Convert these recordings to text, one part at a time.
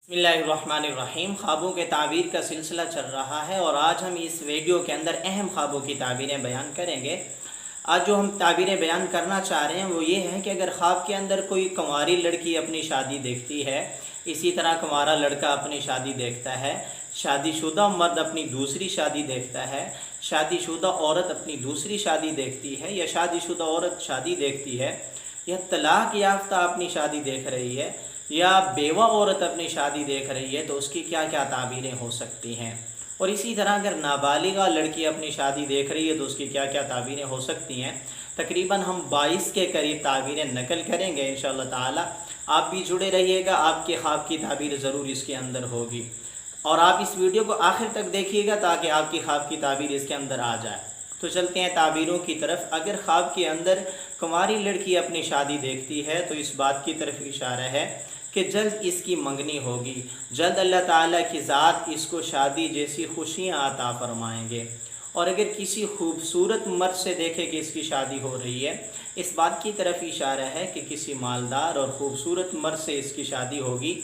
बिस्मिल्लाहिर्रहमानिर्रहीम। ख्वाबों के ताबीर का सिलसिला चल रहा है और आज हम इस वीडियो के अंदर अहम ख्वाबों की ताबीरें बयान करेंगे। आज जो हम ताबीरें बयान करना चाह रहे हैं वो ये है कि अगर ख्वाब के अंदर कोई कुंवारी लड़की अपनी शादी देखती है, इसी तरह कुंवारा लड़का अपनी शादी देखता है, शादीशुदा मर्द अपनी दूसरी शादी देखता है, शादीशुदा औरत अपनी दूसरी शादी देखती है, या शादीशुदा औरत शादी देखती है, या तलाक याफ्ता अपनी शादी देख रही है, या बेवा औरत अपनी शादी देख रही है, तो उसकी क्या क्या ताबीरें हो सकती हैं। और इसी तरह अगर नाबालिगा लड़की अपनी शादी देख रही है तो उसकी क्या क्या ताबीरें हो सकती हैं। तकरीबन हम 22 के करीब ताबीरें नकल करेंगे इंशाअल्लाह ताला। आप भी जुड़े रहिएगा, आपके ख्वाब की ताबीर ज़रूर इसके अंदर होगी और आप इस वीडियो को आखिर तक देखिएगा ताकि आपकी ख्वाब की ताबीर इसके अंदर आ जाए। तो चलते हैं ताबीरों की तरफ। अगर ख्वाब के अंदर कुंवारी लड़की अपनी शादी देखती है तो इस बात की तरफ इशारा है कि जल्द इसकी मंगनी होगी, जल्द अल्लाह ताला की ज़ात इसको शादी जैसी खुशियाँ अता फरमाएंगे। और अगर किसी खूबसूरत मर्द से देखे कि इसकी शादी हो रही है, इस बात की तरफ इशारा है कि किसी मालदार और ख़ूबसूरत मर्द से इसकी शादी होगी।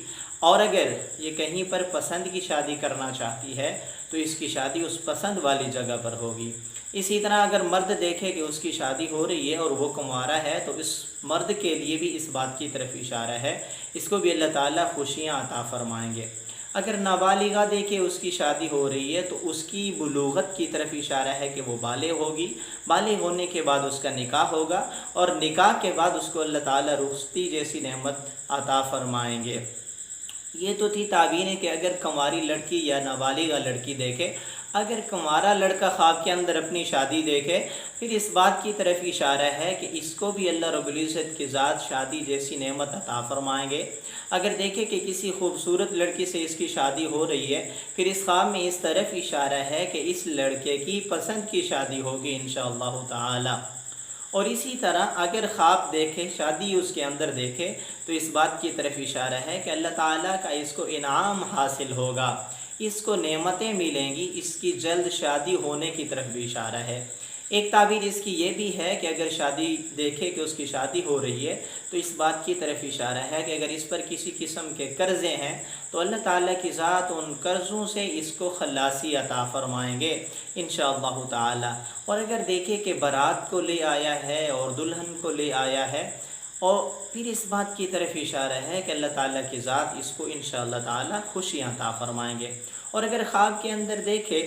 और अगर ये कहीं पर पसंद की शादी करना चाहती है तो इसकी शादी उस पसंद वाली जगह पर होगी। इसी तरह अगर मर्द देखे कि उसकी शादी हो रही है और वो कुंवारा है तो इस मर्द के लिए भी इस बात की तरफ इशारा है, इसको भी अल्लाह ताला खुशियाँ अता फरमाएंगे। अगर नाबालिगा देखे उसकी शादी हो रही है तो उसकी बुलूगत की तरफ इशारा है कि वो बालिग होगी। बालिग होने के बाद उसका निकाह होगा और निकाह के बाद उसको अल्लाह ताला रुखसती जैसी नेमत अता फरमाएंगे। ये तो थी ताबीरें कि अगर कुंवारी लड़की या नाबालिगा लड़की देखे। अगर कुंवारा लड़का ख्वाब के अंदर अपनी शादी देखे, फिर इस बात की तरफ इशारा है कि इसको भी अल्लाह रब्बुल इज़्ज़त की ज़ात शादी जैसी नेमत अता फरमाएंगे। अगर देखे कि किसी खूबसूरत लड़की से इसकी शादी हो रही है, फिर इस ख्वाब में इस तरफ इशारा है कि इस लड़के की पसंद की शादी होगी इंशाअल्लाह ताला। और इसी तरह अगर ख्वाब देखे, शादी उसके अंदर देखे, तो इस बात की तरफ इशारा है कि अल्लाह ताला का इसको इनाम हासिल होगा, इसको नेमतें मिलेंगी, इसकी जल्द शादी होने की तरफ भी इशारा है। एक ताबीर इसकी ये भी है कि अगर शादी देखे कि उसकी शादी हो रही है तो इस बात की तरफ इशारा है कि अगर इस पर किसी किस्म के कर्ज़े हैं तो अल्लाह ताला की ज़ात उन कर्ज़ों से इसको खलासी अता फरमाएंगे इंशाअल्लाह ताला। और अगर देखे कि बारात को ले आया है और दुल्हन को ले आया है, और फिर इस बात की तरफ इशारा है कि अल्लाह ताला की ज़ात इसको इंशाअल्लाह ताला खुशियाँ अता फरमाएंगे। और अगर ख्वाब के अंदर देखे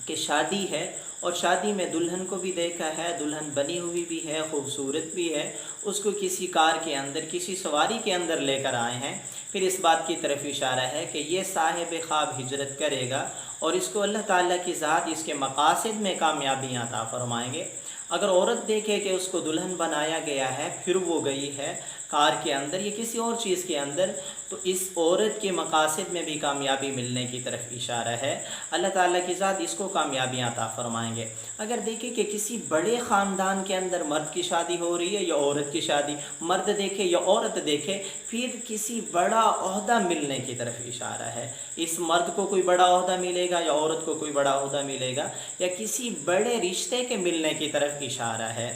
कि शादी है और शादी में दुल्हन को भी देखा है, दुल्हन बनी हुई भी है, खूबसूरत भी है, उसको किसी कार के अंदर, किसी सवारी के अंदर लेकर आए हैं, फिर इस बात की तरफ इशारा है कि ये साहिब ख्वाब हिजरत करेगा और इसको अल्लाह ताला की ज़ात इसके मकासद में कामयाबियाँ अता फरमाएंगे। अगर औरत देखे कि उसको दुल्हन बनाया गया है, फिर वो गई है कार के अंदर या किसी और चीज़ के अंदर, तो इस औरत के मकासद में भी कामयाबी मिलने की तरफ इशारा है। अल्लाह ताला की ज़ात इसको कामयाबियाँ अता फरमाएंगे। अगर देखें कि किसी बड़े ख़ानदान के अंदर मर्द की शादी हो रही है या औरत की शादी, मर्द देखे या औरत देखे, फिर किसी बड़ा ओहदा मिलने की तरफ इशारा है। इस मर्द को कोई बड़ा ओहदा मिलेगा या औरत को कोई बड़ा ओहदा मिलेगा, या किसी बड़े रिश्ते के मिलने की तरफ इशारा है।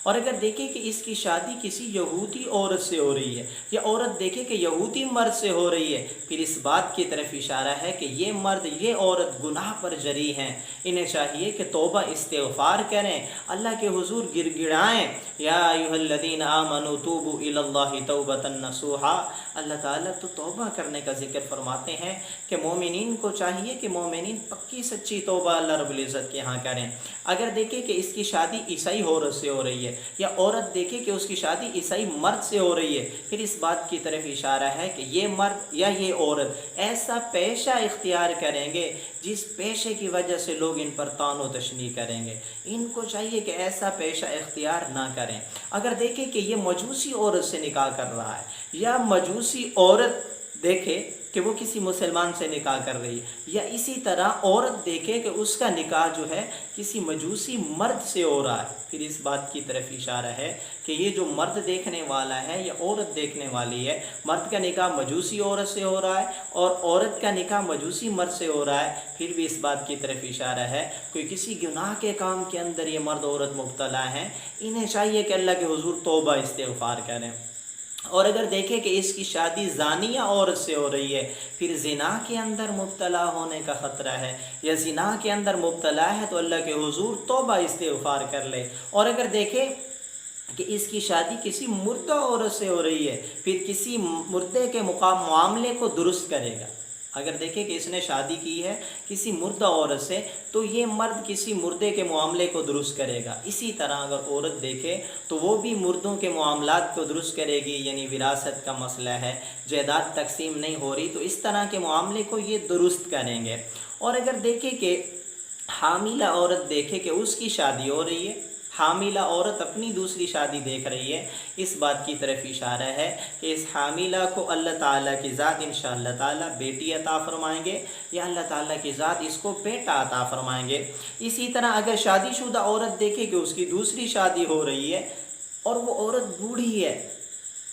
और अगर देखें कि इसकी शादी किसी यहूदी औरत से हो रही है या औरत देखे कि यहूदी मर्द से हो रही है, फिर इस बात की तरफ इशारा है कि ये मर्द, ये औरत गुनाह पर जरी हैं, इन्हें चाहिए कि तौबा इस्तिग़फ़ार करें, अल्लाह के हुजूर गिड़गिड़ाएँ, या अय्युहल्लज़ीना आमनू तूबू इलल्लाहि तौबतन नसूहा। अल्लाह ताला तो तौबा करने का ज़िक्र फरमाते हैं कि मोमिनीन को चाहिए कि मोमिनीन पक्की सच्ची तौबा अल्लाह रब्बुल इज़्ज़त के यहाँ करें। अगर देखें कि इसकी शादी ईसाई औरत से हो रही है या औरत देखे कि उसकी शादी ईसाई मर्द से हो रही है, फिर इस बात की तरफ इशारा है कि ये मर्द या ये औरत ऐसा पेशा इख्तियार करेंगे जिस पेशे की वजह से लोग इन पर तानो तशनी करेंगे। इनको चाहिए कि ऐसा पेशा इख्तियार ना करें। अगर देखें कि ये मजूसी औरत से निकाह कर रहा है या मजूसी औरत देखे कि वो किसी मुसलमान से निकाह कर रही है, या इसी तरह औरत देखे कि उसका निकाह जो है किसी मजूसी मर्द से हो रहा है, फिर इस बात की तरफ इशारा है कि ये जो मर्द देखने वाला है या औरत देखने वाली है, मर्द का निकाह मजूसी औरत से हो रहा है और औरत का निकाह मजूसी मर्द से हो रहा है, फिर भी इस बात की तरफ इशारा है कोई किसी गुनाह के काम के अंदर ये मर्द औरत मुब्तला हैं, इन्हें चाहिए कि अल्लाह के हुजूर तौबा इस्तिग़फ़ार करें। اور اگر دیکھیں کہ اس کی شادی زانیہ عورت سے ہو رہی ہے، پھر زنا کے اندر مبتلا ہونے کا خطرہ ہے، یا زنا کے اندر مبتلا ہے تو اللہ کے حضور توبہ استغفار کر لے۔ اور اگر دیکھیں کہ اس کی شادی کسی مردہ عورت سے ہو رہی ہے، پھر کسی مردے کے معاملے کو درست کرے گا۔ اگر دیکھیں کہ اس نے شادی کی ہے کسی مردہ عورت سے، تو یہ مرد کسی مردے کے معاملے کو درست کرے گا۔ اسی طرح اگر عورت دیکھے تو وہ بھی مردوں کے معاملات کو درست کرے گی، یعنی وراثت کا مسئلہ ہے، جائیداد تقسیم نہیں ہو رہی، تو اس طرح کے معاملے کو یہ درست کریں گے۔ اور اگر دیکھیں کہ حاملہ عورت دیکھے کہ اس کی شادی ہو رہی ہے، حاملہ عورت اپنی دوسری شادی دیکھ رہی ہے، اس بات کی طرف اشارہ ہے کہ اس حاملہ کو اللہ تعالیٰ کی ذات انشاءاللہ تعالیٰ بیٹی عطا فرمائیں گے، یا اللہ تعالیٰ کی ذات اس کو بیٹا عطا فرمائیں گے۔ اسی طرح اگر شادی شدہ عورت دیکھے کہ اس کی دوسری شادی ہو رہی ہے اور وہ عورت بوڑھی ہے،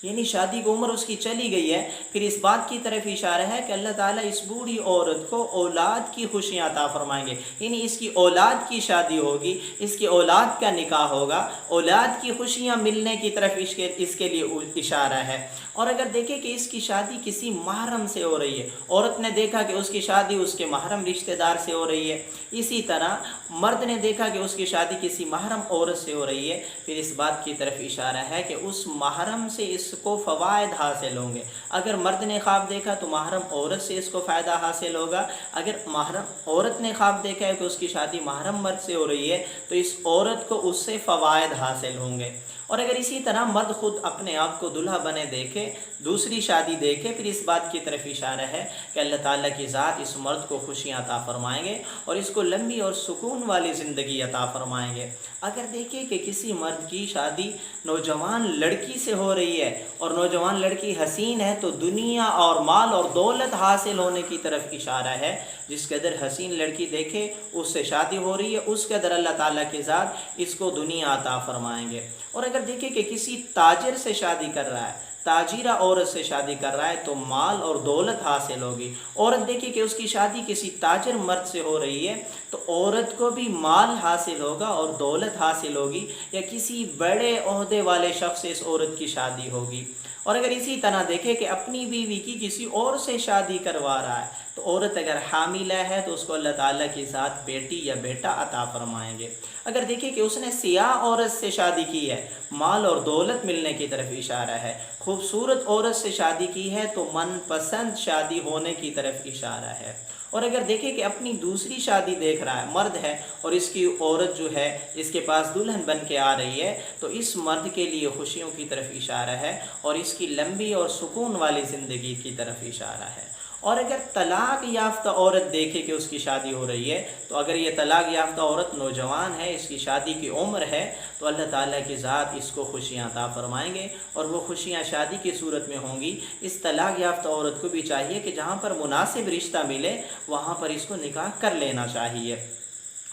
یعنی شادی کی عمر اس کی چلی گئی ہے، پھر اس بات کی طرف اشارہ ہے کہ اللہ تعالیٰ اس بوڑھی عورت کو اولاد کی خوشیاں عطا فرمائیں گے، یعنی اس کی اولاد کی شادی ہوگی، اس کی اولاد کا نکاح ہوگا، اولاد کی خوشیاں ملنے کی طرف اس کے لیے اشارہ ہے۔ اور اگر دیکھیں کہ اس کی شادی کسی محرم سے ہو رہی ہے، عورت نے دیکھا کہ اس کی شادی اس کے محرم رشتہ دار سے ہو رہی ہے، اسی طرح مرد نے دیکھا کہ اس کی شادی کسی محرم عورت سے ہو رہی ہے، پھر اس بات کی طرف اشارہ ہے کہ اس محرم سے اس کو فوائد حاصل ہوں گے۔ اگر مرد نے خواب دیکھا تو محرم عورت سے اس کو فائدہ حاصل ہوگا، اگر محرم عورت نے خواب دیکھا ہے کہ اس کی شادی محرم مرد سے ہو رہی ہے تو اس عورت کو اس سے فوائد حاصل ہوں گے۔ اور اگر اسی طرح مرد خود اپنے آپ کو دلہا بنے دیکھے، دوسری شادی دیکھے، پھر اس بات کی طرف اشارہ ہے کہ اللہ تعالیٰ کی ذات اس مرد کو خوشیاں عطا فرمائیں گے اور اس کو لمبی اور سکون والی زندگی عطا فرمائیں گے۔ اگر دیکھیں کہ کسی مرد کی شادی نوجوان لڑکی سے ہو رہی ہے اور نوجوان لڑکی حسین ہے، تو دنیا اور مال اور دولت حاصل ہونے کی طرف اشارہ ہے۔ جس قدر حسین لڑکی دیکھے اس سے شادی ہو رہی ہے، اس قدر اللہ تعالیٰ کی ذات اس کو دنیا عطا فرمائیں گے۔ اور اگر دیکھیں کہ کسی تاجر سے شادی کر رہا ہے، تاجرہ عورت سے شادی کر رہا ہے، تو مال اور دولت حاصل ہوگی۔ عورت دیکھیں کہ اس کی شادی کسی تاجر مرد سے ہو رہی ہے تو عورت کو بھی مال حاصل ہوگا اور دولت حاصل ہوگی، یا کسی بڑے عہدے والے شخص سے اس عورت کی شادی ہوگی۔ اور اگر اسی طرح دیکھیں کہ اپنی بیوی کی کسی اور سے شادی کروا رہا ہے، تو عورت اگر حاملہ ہے تو اس کو اللہ تعالیٰ کی ذات بیٹی یا بیٹا عطا فرمائیں گے۔ اگر دیکھیں کہ اس نے سیاہ عورت سے شادی کی ہے، مال اور دولت ملنے کی طرف اشارہ ہے۔ خوبصورت عورت سے شادی کی ہے تو من پسند شادی ہونے کی طرف اشارہ ہے۔ اور اگر دیکھیں کہ اپنی دوسری شادی دیکھ رہا ہے، مرد ہے اور اس کی عورت جو ہے اس کے پاس دلہن بن کے آ رہی ہے، تو اس مرد کے لیے خوشیوں کی طرف اشارہ ہے اور اس کی لمبی اور سکون والی زندگی کی طرف اشارہ ہے۔ اور اگر طلاق یافتہ عورت دیکھے کہ اس کی شادی ہو رہی ہے، تو اگر یہ طلاق یافتہ عورت نوجوان ہے، اس کی شادی کی عمر ہے، تو اللہ تعالیٰ کی ذات اس کو خوشیاں عطا فرمائیں گے، اور وہ خوشیاں شادی کی صورت میں ہوں گی۔ اس طلاق یافتہ عورت کو بھی چاہیے کہ جہاں پر مناسب رشتہ ملے وہاں پر اس کو نکاح کر لینا چاہیے۔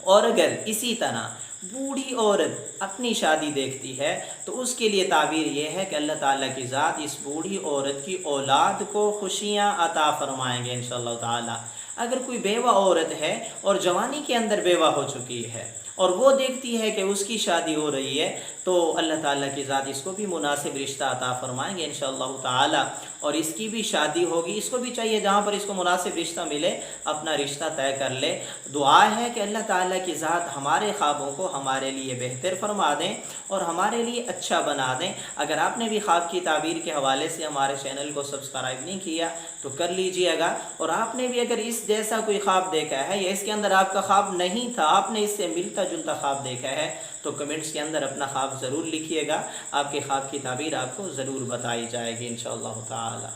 اور اگر اسی طرح بوڑھی عورت اپنی شادی دیکھتی ہے تو اس کے لیے تعبیر یہ ہے کہ اللہ تعالیٰ کی ذات اس بوڑھی عورت کی اولاد کو خوشیاں عطا فرمائیں گے انشاءاللہ تعالیٰ۔ اگر کوئی بیوہ عورت ہے اور جوانی کے اندر بیوہ ہو چکی ہے اور وہ دیکھتی ہے کہ اس کی شادی ہو رہی ہے، تو اللہ تعالیٰ کی ذات اس کو بھی مناسب رشتہ عطا فرمائیں گے انشاءاللہ تعالیٰ، اور اس کی بھی شادی ہوگی۔ اس کو بھی چاہیے جہاں پر اس کو مناسب رشتہ ملے اپنا رشتہ طے کر لے۔ دعا ہے کہ اللہ تعالیٰ کی ذات ہمارے خوابوں کو ہمارے لیے بہتر فرما دیں اور ہمارے لیے اچھا بنا دیں۔ اگر آپ نے بھی خواب کی تعبیر کے حوالے سے ہمارے چینل کو سبسکرائب نہیں کیا تو کر لیجئے گا، اور آپ نے بھی اگر اس جیسا کوئی خواب دیکھا ہے یا اس کے اندر آپ کا خواب نہیں تھا، آپ نے اس سے ملتا جلتا خواب دیکھا ہے، تو کمنٹس کے اندر اپنا خواب ضرور لکھیے گا۔ آپ کے خواب کی تعبیر آپ کو ضرور بتائی جائے گی انشاءاللہ تعالی۔